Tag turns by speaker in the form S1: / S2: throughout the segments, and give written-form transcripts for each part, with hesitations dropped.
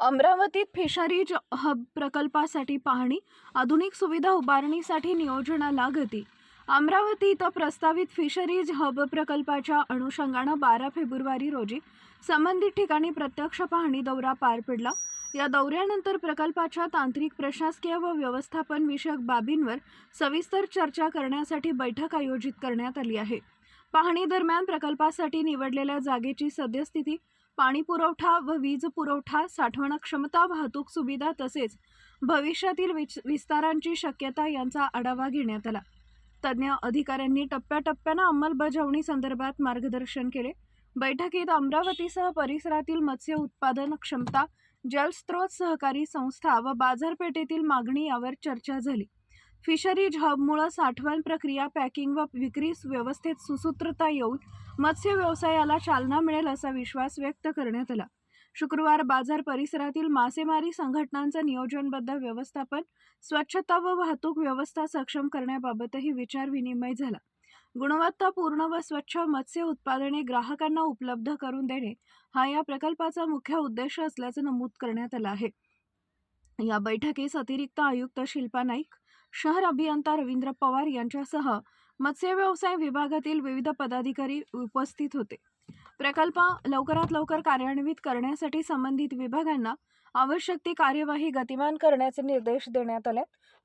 S1: अमरावतीत fisheries hub प्रकल्पासाठी पाहणी, आधुनिक सुविधा उभारणीसाठी नियोजनाला गती. अमरावती इथं प्रस्तावित फिशरीज हब प्रकल्पाच्या अनुषंगानं 12 फेब्रुवारी रोजी संबंधित ठिकाणी प्रत्यक्ष पाहणी दौरा पार पडला. या दौऱ्यानंतर प्रकल्पाच्या तांत्रिक, प्रशासकीय व व्यवस्थापन विषयक बाबींवर सविस्तर चर्चा करण्यासाठी बैठक आयोजित करण्यात आली आहे. पाहणी दरम्यान प्रकल्पासाठी निवडलेल्या जागेची सद्यस्थिती, पाणी पुरवठा व वीज पुरवठा, साठवण क्षमता, वाहतूक सुविधा तसेच भविष्यातील विस्तारांची शक्यता यांचा आढावा घेण्यात आला. तज्ज्ञ अधिकाऱ्यांनी टप्प्याटप्प्याने अंमलबजावणी संदर्भात मार्गदर्शन केले. बैठकीत अमरावतीसह परिसरातील मत्स्य उत्पादन क्षमता, जलस्रोत सहकारी संस्था व बाजारपेठेतील मागणी यावर चर्चा झाली. फिशरीज हबमुळे साठवण प्रक्रिया, पॅकिंग व विक्री व्यवस्थेत सुसूत्रता येऊन मत्स्य व्यवसायाला चालना मिळेल असा विश्वास व्यक्त करण्यात आला. शुक्रवार बाजार परिसरातील मासेमारी संघटनांचं नियोजनबद्ध व्यवस्थापन, स्वच्छता व वाहतूक व्यवस्था सक्षम करण्याबाबतही विचारविनिमय झाला. गुणवत्तापूर्ण व स्वच्छ मत्स्य उत्पादने ग्राहकांना उपलब्ध करून देणे हा या प्रकल्पाचा मुख्य उद्देश असल्याचं नमूद करण्यात आलं आहे. या बैठकीस अतिरिक्त आयुक्त शिल्पा नाईक, शहर अभियंता रवींद्र पवार यांच्यासह मत्स्य व्यवसाय विभागातील विविध पदाधिकारी उपस्थित होते. प्रकल्प लवकरात लवकर कार्यान्वित करण्यासाठी संबंधित विभागांना आवश्यक ती कार्यवाही गतिमान करण्याचे निर्देश देण्यात आले.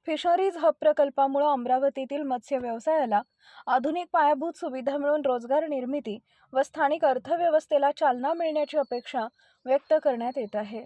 S1: फिशरीज हब प्रकल्पामुळे अमरावतीतील मत्स्य व्यवसायाला आधुनिक पायाभूत सुविधा मिळून रोजगार निर्मिती व स्थानिक अर्थव्यवस्थेला चालना मिळण्याची अपेक्षा व्यक्त करण्यात येत आहे.